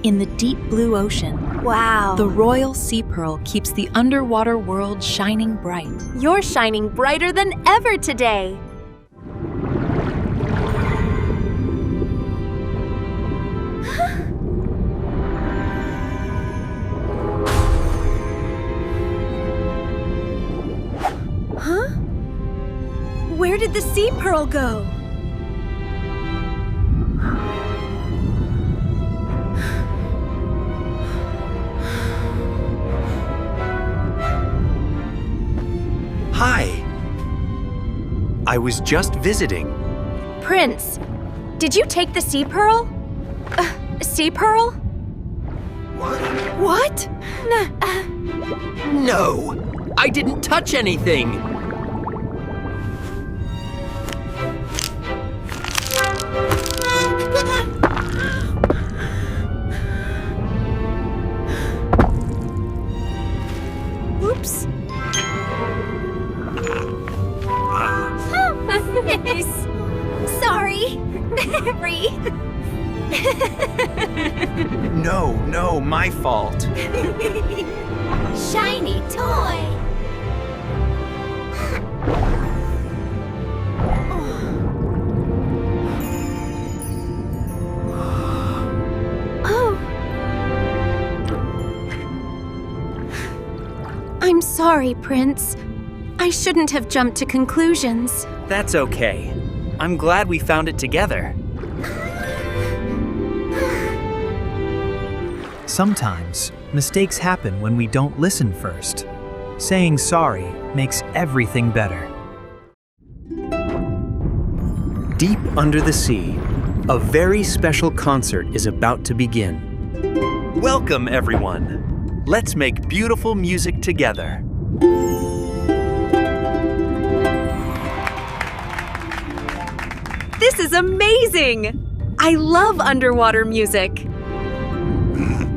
in the deep blue ocean. Wow. The royal sea pearl keeps the underwater world shining bright. You're shining brighter than ever today. Huh? Where did the sea pearl go? Hi. I was just visiting. Prince, did you take the sea pearl? Sea pearl? What? No, I didn't touch anything. Oops. Sorry. No, my fault. Shiny toy. Oh. I'm sorry, Prince. I shouldn't have jumped to conclusions. That's okay. I'm glad we found it together. Sometimes, mistakes happen when we don't listen first. Saying sorry makes everything better. Deep under the sea, a very special concert is about to begin. Welcome, everyone. Let's make beautiful music together. This is amazing! I love underwater music.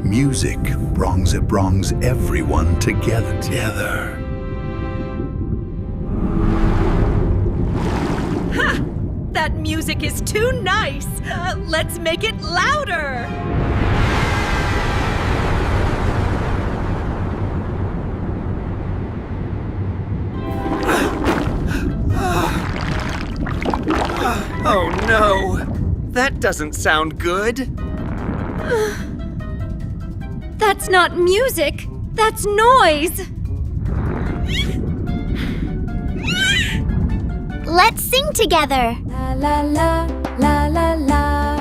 Music brings everyone together. Ha! That music is too nice! Let's make it louder! Oh no! That doesn't sound good. That's not music, that's noise! Let's sing together. La la la, la la la.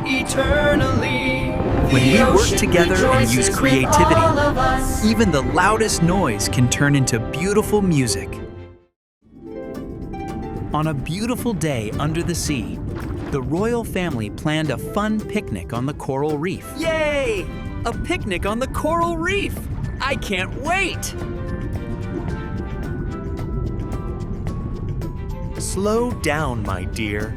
Eternally. When we work together and use creativity, even the loudest noise can turn into beautiful music. On a beautiful day under the sea, the royal family planned a fun picnic on the coral reef. Yay! A picnic on the coral reef! I can't wait! Slow down, my dear.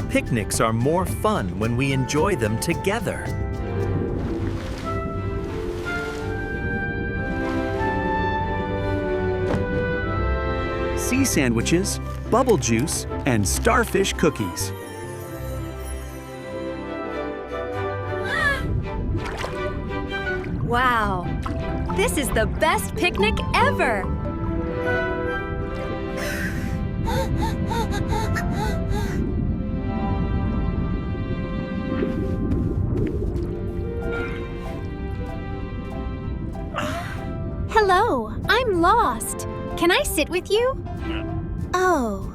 Picnics are more fun when we enjoy them together. Sea sandwiches, bubble juice, and starfish cookies. Wow, this is the best picnic ever! Hello, I'm lost. Can I sit with you? Oh.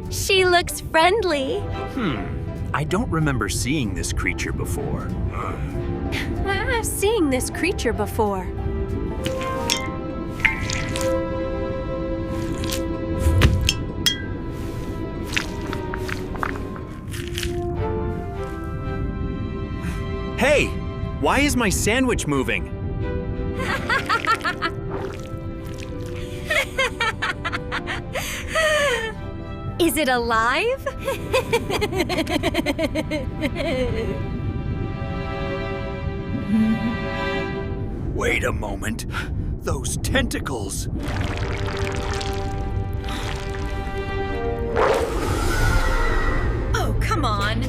She looks friendly. I don't remember seeing this creature before. I've seen this creature before. Why is my sandwich moving? Is it alive? Wait a moment. Those tentacles. Oh, come on.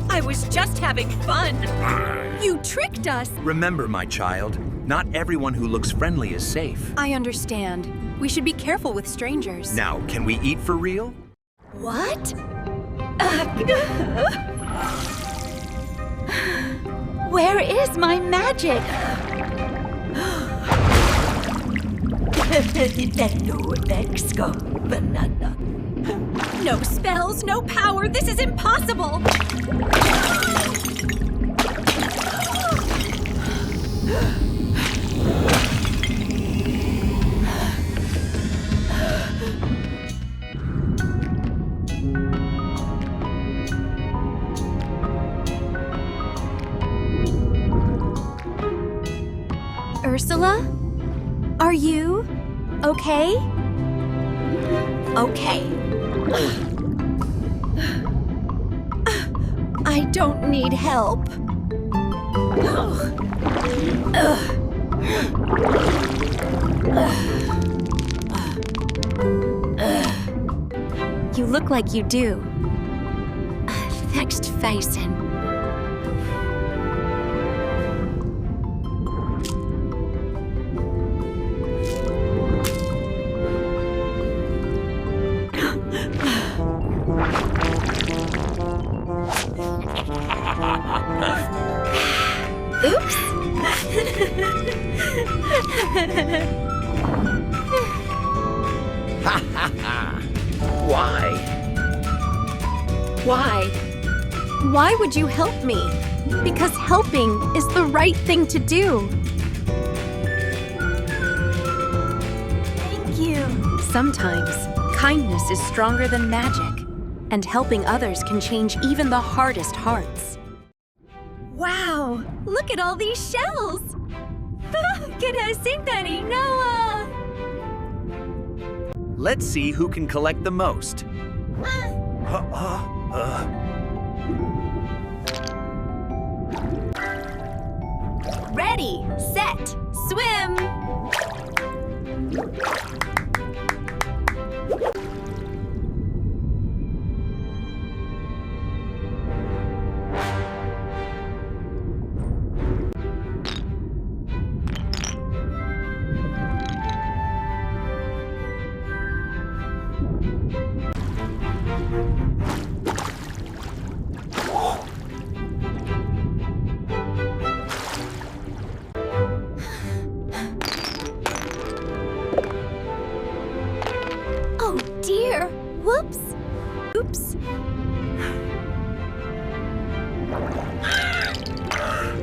I was just having fun. You tricked us. Remember, my child, not everyone who looks friendly is safe. I understand. We should be careful with strangers. Now, can we eat for real? What? Where is my magic? No spells, no power. This is impossible. Ursula? Are you okay? Okay. I don't need help. You look like you do. Thanks, Faison. Oops. Why? Why? Why would you help me? Because helping is the right thing to do. Thank you. Sometimes, kindness is stronger than magic, and helping others can change even the hardest hearts. Wow, look at all these shells. Noah. Let's see who can collect the most. Ready, set, swim. Oh dear, whoops. Oops.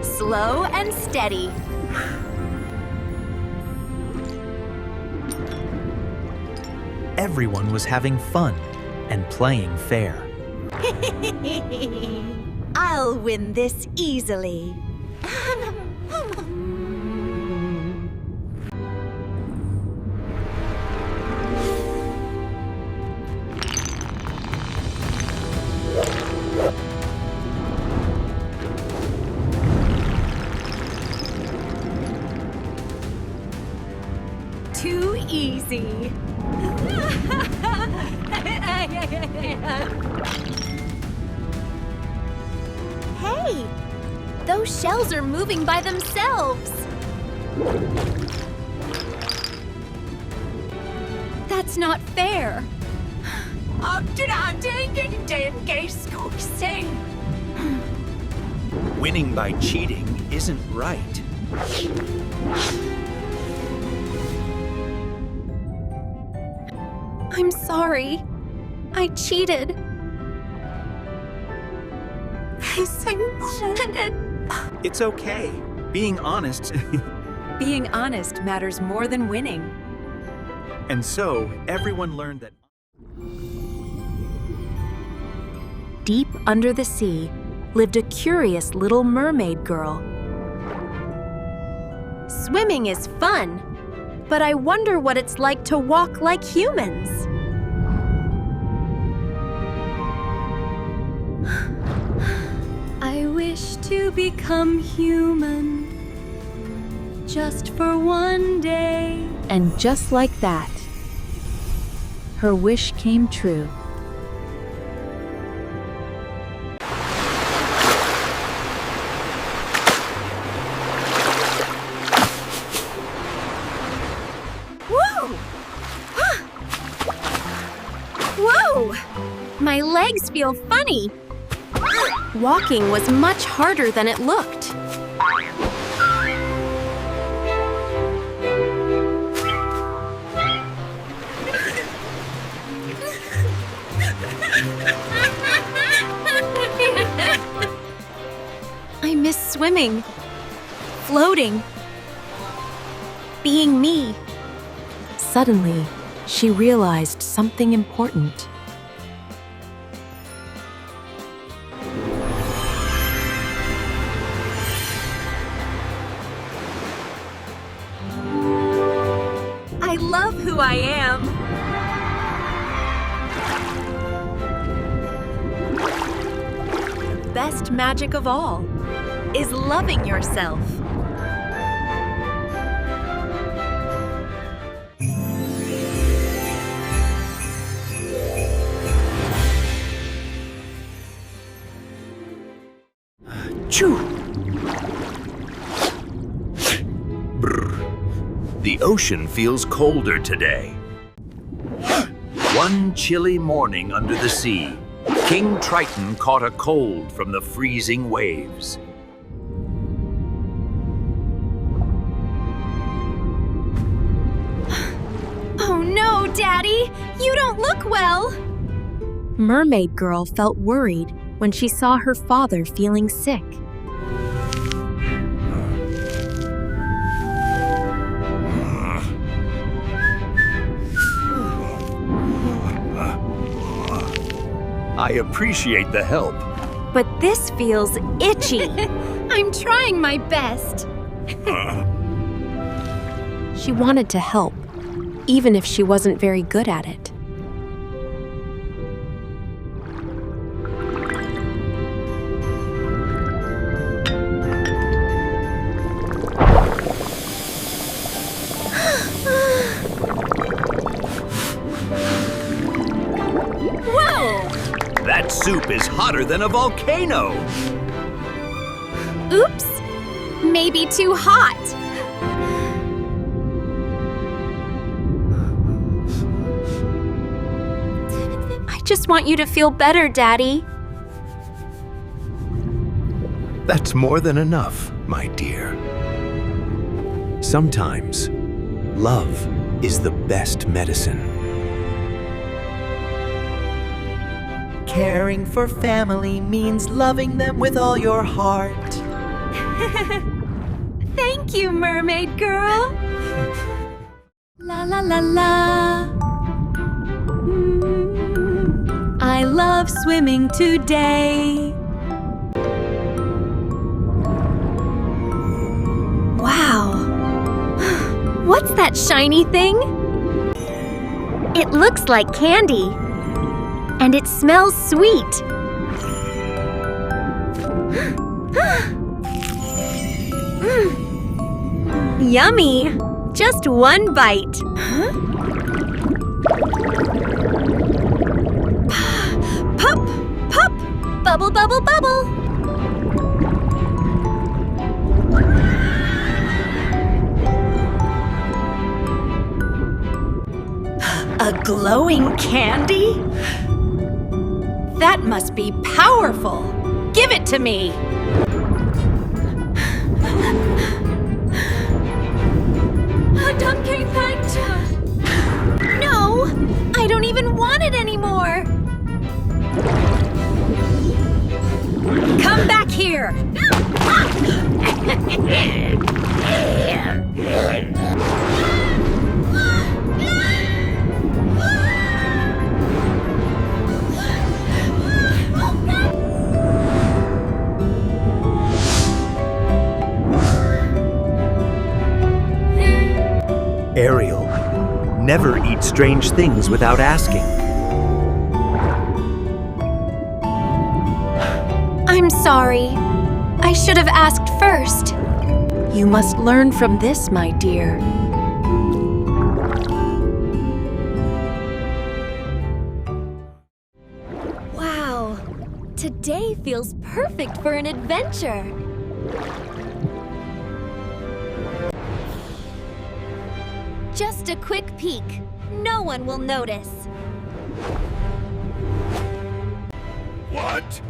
Slow and steady. Everyone was having fun and playing fair. I'll win this easily. Too easy. Hey! Those shells are moving by themselves. That's not fair. Winning by cheating isn't right. I'm sorry. I cheated. It's okay. Being honest. Being honest matters more than winning. And so, everyone learned that. Deep under the sea lived a curious little mermaid girl. Swimming is fun, but I wonder what it's like to walk like humans. I wish to become human, just for one day. And just like that, her wish came true. Whoa! Whoa! My legs feel funny. Walking was much harder than it looked. I miss swimming, floating, being me. Suddenly, she realized something important. I love who I am. The best magic of all is loving yourself. Choo! Brr. The ocean feels colder today. One chilly morning under the sea, King Triton caught a cold from the freezing waves. Oh no, Daddy! You don't look well! Mermaid Girl felt worried when she saw her father feeling sick. I appreciate the help. But this feels itchy. I'm trying my best. She wanted to help, even if she wasn't very good at it. That soup is hotter than a volcano. Oops! Maybe too hot. I just want you to feel better, Daddy. That's more than enough, my dear. Sometimes, love is the best medicine. Caring for family means loving them with all your heart. Thank you, Mermaid Girl. La la la la. I love swimming today. Wow. What's that shiny thing? It looks like candy. And it smells sweet. Yummy! Just one bite. Pop! Pop! Bubble, bubble, bubble! A glowing candy? That must be powerful. Give it to me. A donkey punch! No! I don't even want it anymore! Come back here. never eat strange things without asking. I'm sorry. I should have asked first. You must learn from this, my dear. Wow. Today feels perfect for an adventure. Just a quick peek. No one will notice. What?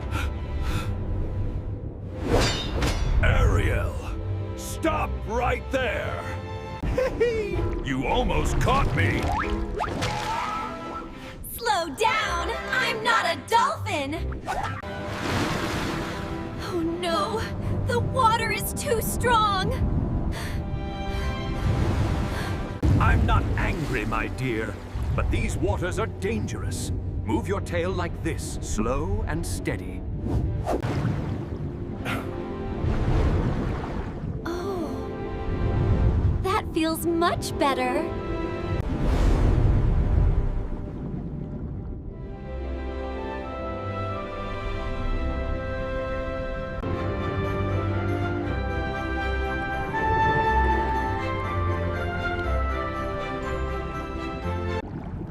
Ariel, stop right there! You almost caught me! Slow down! I'm not a dolphin! Oh no! The water is too strong! I'm not angry, my dear, but these waters are dangerous. Move your tail like this, slow and steady. Oh, that feels much better.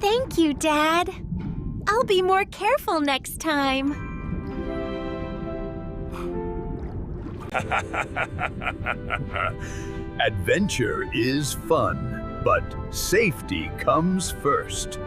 Thank you, Dad. I'll be more careful next time. Adventure is fun, but safety comes first.